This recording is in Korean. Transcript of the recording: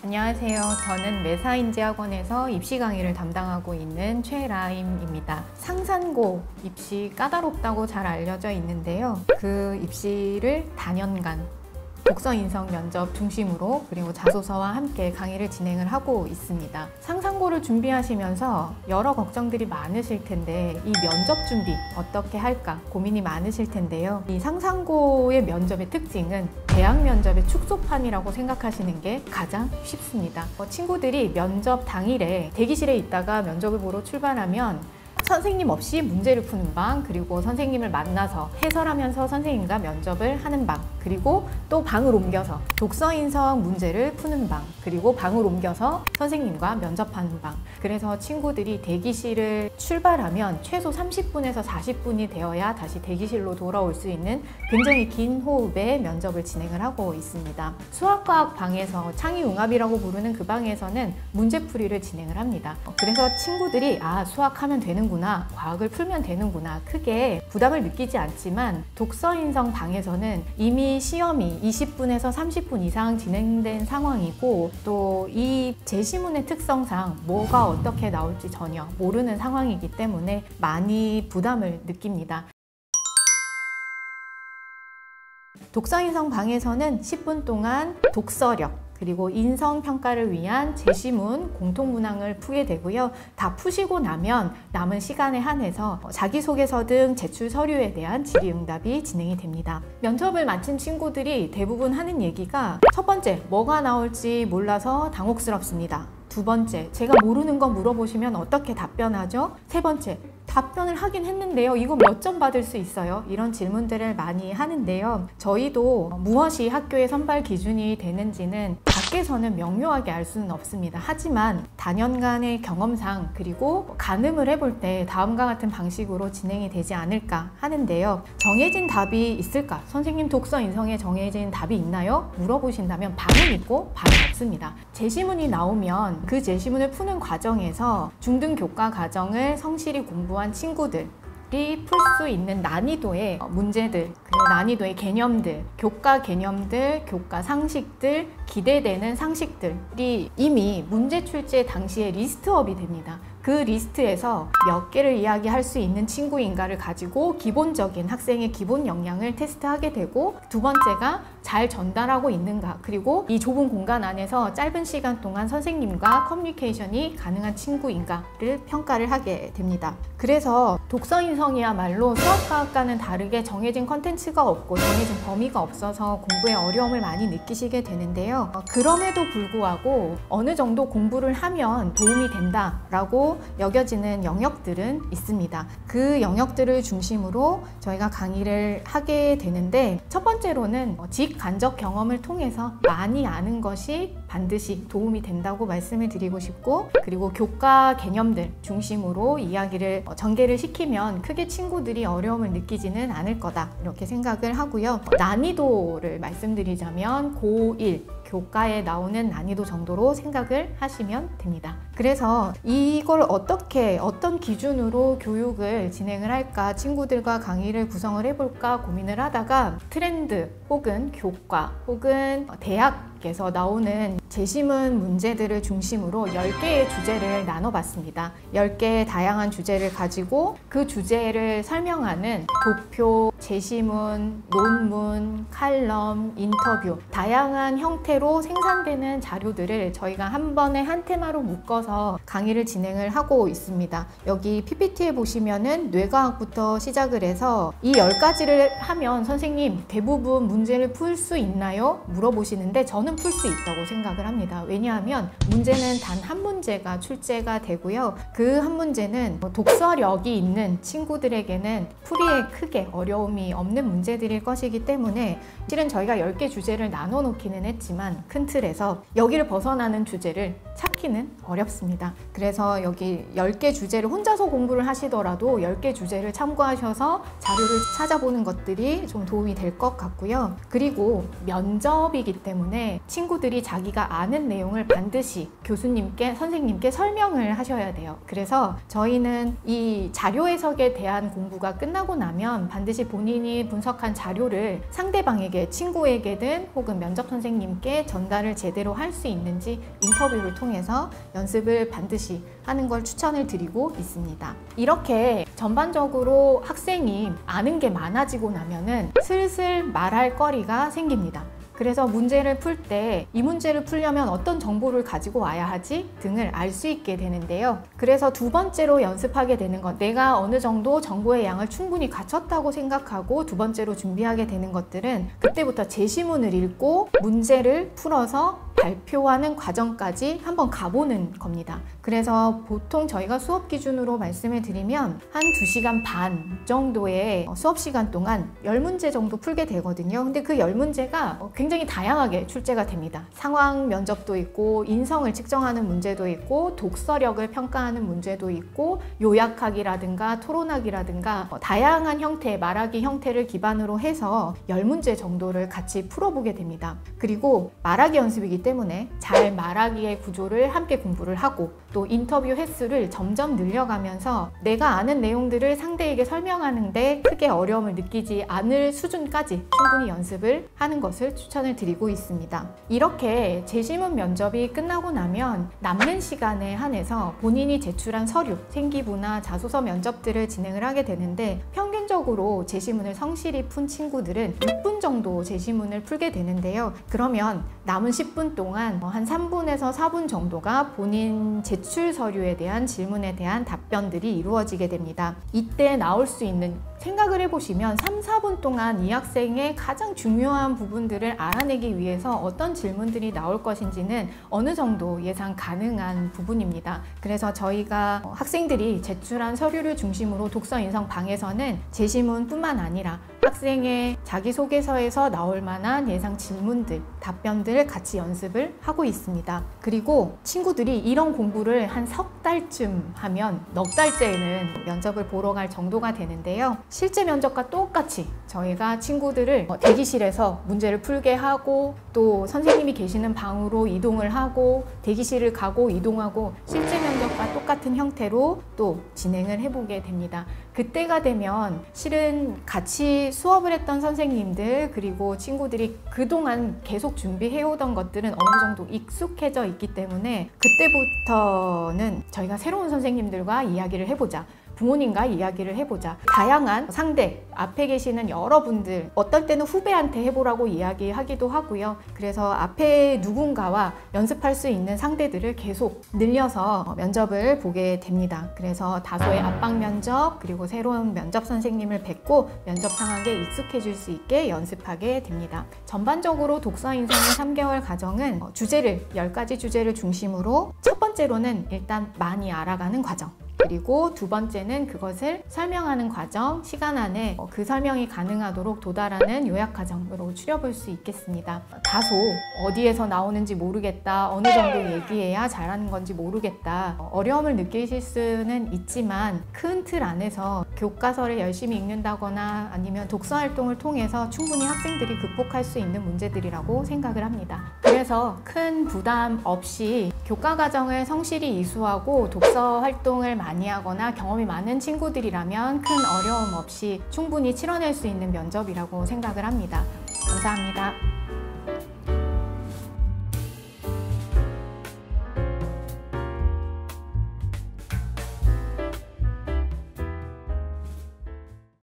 안녕하세요. 저는 매사인지학원에서 입시 강의를 담당하고 있는 최라임입니다. 상산고 입시 까다롭다고 잘 알려져 있는데요. 그 입시를 다년간 독서 인성 면접 중심으로 그리고 자소서와 함께 강의를 진행을 하고 있습니다. 상산고를 준비하시면서 여러 걱정들이 많으실 텐데 이 면접 준비 어떻게 할까 고민이 많으실 텐데요. 이 상산고의 면접의 특징은 대학 면접의 축소판이라고 생각하시는 게 가장 쉽습니다. 친구들이 면접 당일에 대기실에 있다가 면접을 보러 출발하면 선생님 없이 문제를 푸는 방, 그리고 선생님을 만나서 해설하면서 선생님과 면접을 하는 방, 그리고 또 방을 옮겨서 독서 인성 문제를 푸는 방, 그리고 방을 옮겨서 선생님과 면접하는 방. 그래서 친구들이 대기실을 출발하면 최소 30분에서 40분이 되어야 다시 대기실로 돌아올 수 있는 굉장히 긴 호흡의 면접을 진행을 하고 있습니다. 수학과학 방에서 창의융합이라고 부르는 그 방에서는 문제풀이를 진행을 합니다. 그래서 친구들이 수학하면 되는구나, 과학을 풀면 되는구나, 크게 부담을 느끼지 않지만 독서인성 방에서는 이미 시험이 20분에서 30분 이상 진행된 상황이고 또 이 제시문의 특성상 뭐가 어떻게 나올지 전혀 모르는 상황이기 때문에 많이 부담을 느낍니다. 독서인성 방에서는 10분 동안 독서력 그리고 인성평가를 위한 제시문, 공통문항을 푸게 되고요. 다 푸시고 나면 남은 시간에 한해서 자기소개서 등 제출 서류에 대한 질의응답이 진행이 됩니다. 면접을 마친 친구들이 대부분 하는 얘기가 첫 번째, 뭐가 나올지 몰라서 당혹스럽습니다. 두 번째, 제가 모르는 거 물어보시면 어떻게 답변하죠? 세 번째, 답변을 하긴 했는데요. 이거 몇 점 받을 수 있어요? 이런 질문들을 많이 하는데요. 저희도 무엇이 학교의 선발 기준이 되는지는 밖에서는 명료하게 알 수는 없습니다. 하지만 다년간의 경험상 그리고 가늠을 해볼 때 다음과 같은 방식으로 진행이 되지 않을까 하는데요. 정해진 답이 있을까? 선생님 독서 인성에 정해진 답이 있나요? 물어보신다면 반은 있고 반은 없습니다. 제시문이 나오면 그 제시문을 푸는 과정에서 중등 교과 과정을 성실히 공부한 친구들이 풀 수 있는 난이도의 문제들, 그리고 난이도의 개념들, 교과 개념들, 교과 상식들, 기대되는 상식들이 이미 문제 출제 당시에 리스트업이 됩니다. 그 리스트에서 몇 개를 이야기할 수 있는 친구인가를 가지고 기본적인 학생의 기본 역량을 테스트하게 되고, 두 번째가 잘 전달하고 있는가, 그리고 이 좁은 공간 안에서 짧은 시간 동안 선생님과 커뮤니케이션이 가능한 친구인가를 평가를 하게 됩니다. 그래서 독서인성이야말로 수학과학과는 다르게 정해진 컨텐츠가 없고 정해진 범위가 없어서 공부에 어려움을 많이 느끼시게 되는데요. 그럼에도 불구하고 어느 정도 공부를 하면 도움이 된다라고 여겨지는 영역들은 있습니다. 그 영역들을 중심으로 저희가 강의를 하게 되는데, 첫 번째로는 직간접 경험을 통해서 많이 아는 것이 반드시 도움이 된다고 말씀을 드리고 싶고, 그리고 교과 개념들 중심으로 이야기를 전개를 시키면 크게 친구들이 어려움을 느끼지는 않을 거다 이렇게 생각을 하고요. 난이도를 말씀드리자면 고1 교과에 나오는 난이도 정도로 생각을 하시면 됩니다. 그래서 이걸 어떤 기준으로 교육을 진행을 할까, 친구들과 강의를 구성을 해볼까 고민을 하다가 트렌드 혹은 교과 혹은 대학에서 나오는 제시문 문제들을 중심으로 10개의 주제를 나눠봤습니다. 10개의 다양한 주제를 가지고 그 주제를 설명하는 도표, 제시문, 논문, 칼럼, 인터뷰, 다양한 형태로 생산되는 자료들을 저희가 한 번에 한 테마로 묶어서 강의를 진행을 하고 있습니다. 여기 PPT에 보시면은 뇌과학부터 시작을 해서 이 10가지를 하면 선생님 대부분 문제를 풀 수 있나요? 물어보시는데 저는 풀 수 있다고 생각을 합니다. 왜냐하면 문제는 단 한 문제가 출제가 되고요. 그 한 문제는 독서력이 있는 친구들에게는 풀이에 크게 어려움이 없는 문제들일 것이기 때문에 실은 저희가 10개 주제를 나눠 놓기는 했지만 큰 틀에서 여기를 벗어나는 주제를 찾기 찾기는 어렵습니다. 그래서 여기 10개 주제를 혼자서 공부를 하시더라도 10개 주제를 참고하셔서 자료를 찾아보는 것들이 좀 도움이 될 것 같고요. 그리고 면접이기 때문에 친구들이 자기가 아는 내용을 반드시 교수님께, 선생님께 설명을 하셔야 돼요. 그래서 저희는 이 자료 해석에 대한 공부가 끝나고 나면 반드시 본인이 분석한 자료를 상대방에게, 친구에게든 혹은 면접 선생님께 전달을 제대로 할 수 있는지 인터뷰를 통해서 연습을 반드시 하는 걸 추천을 드리고 있습니다. 이렇게 전반적으로 학생이 아는 게 많아지고 나면은 슬슬 말할 거리가 생깁니다. 그래서 문제를 풀 때 이 문제를 풀려면 어떤 정보를 가지고 와야 하지 등을 알 수 있게 되는데요. 그래서 두 번째로 연습하게 되는 것, 내가 어느 정도 정보의 양을 충분히 갖췄다고 생각하고 두 번째로 준비하게 되는 것들은 그때부터 제시문을 읽고 문제를 풀어서 발표하는 과정까지 한번 가보는 겁니다. 그래서 보통 저희가 수업 기준으로 말씀을 드리면 한 2시간 반 정도의 수업 시간 동안 10문제 정도 풀게 되거든요. 근데 그 10문제가 굉장히 다양하게 출제가 됩니다. 상황 면접도 있고, 인성을 측정하는 문제도 있고, 독서력을 평가하는 문제도 있고, 요약하기라든가 토론하기라든가 다양한 형태, 말하기 형태를 기반으로 해서 10문제 정도를 같이 풀어보게 됩니다. 그리고 말하기 연습이기 때문에 잘 말하기의 구조를 함께 공부를 하고, 또 인터뷰 횟수를 점점 늘려가면서 내가 아는 내용들을 상대에게 설명하는데 크게 어려움을 느끼지 않을 수준까지 충분히 연습을 하는 것을 추천을 드리고 있습니다. 이렇게 제시문 면접이 끝나고 나면 남는 시간에 한해서 본인이 제출한 서류, 생기부나 자소서 면접들을 진행을 하게 되는데, 평균적으로 제시문을 성실히 푼 친구들은 6분 정도 제시문을 풀게 되는데요. 그러면 남은 10분 동안 한 3분에서 4분 정도가 본인 제출 서류에 대한 질문에 대한 답변들이 이루어지게 됩니다. 이때 나올 수 있는, 생각을 해보시면 3, 4분 동안 이 학생의 가장 중요한 부분들을 알아내기 위해서 어떤 질문들이 나올 것인지는 어느 정도 예상 가능한 부분입니다. 그래서 저희가 학생들이 제출한 서류를 중심으로 독서 인성 방에서는 제시문뿐만 아니라 학생의 자기소개서에서 나올 만한 예상 질문들, 답변들을 같이 연습을 하고 있습니다. 그리고 친구들이 이런 공부를 한 석 달쯤 하면 넉 달째에는 면접을 보러 갈 정도가 되는데요. 실제 면접과 똑같이 저희가 친구들을 대기실에서 문제를 풀게 하고, 또 선생님이 계시는 방으로 이동을 하고, 대기실을 가고 이동하고, 실제 면접과 똑같은 형태로 또 진행을 해보게 됩니다. 그때가 되면 실은 같이 수업을 했던 선생님들, 그리고 친구들이 그동안 계속 준비해오던 것들은 어느 정도 익숙해져 있기 때문에 그때부터는 저희가 새로운 선생님들과 이야기를 해보자, 부모님과 이야기를 해보자, 다양한 상대, 앞에 계시는 여러분들, 어떨 때는 후배한테 해보라고 이야기하기도 하고요. 그래서 앞에 누군가와 연습할 수 있는 상대들을 계속 늘려서 면접을 보게 됩니다. 그래서 다소의 압박 면접, 그리고 새로운 면접 선생님을 뵙고 면접 상황에 익숙해질 수 있게 연습하게 됩니다. 전반적으로 독서 인성의 3개월 과정은 주제를, 10가지 주제를 중심으로 첫 번째로는 일단 많이 알아가는 과정, 그리고 두 번째는 그것을 설명하는 과정, 시간 안에 그 설명이 가능하도록 도달하는 요약 과정으로 추려볼 수 있겠습니다. 다소 어디에서 나오는지 모르겠다, 어느 정도 얘기해야 잘하는 건지 모르겠다, 어려움을 느끼실 수는 있지만 큰 틀 안에서 교과서를 열심히 읽는다거나 아니면 독서 활동을 통해서 충분히 학생들이 극복할 수 있는 문제들이라고 생각을 합니다. 그래서 큰 부담 없이 교과 과정을 성실히 이수하고 독서 활동을 많이 하거나 경험이 많은 친구들이라면 큰 어려움 없이 충분히 치러낼 수 있는 면접이라고 생각을 합니다. 감사합니다.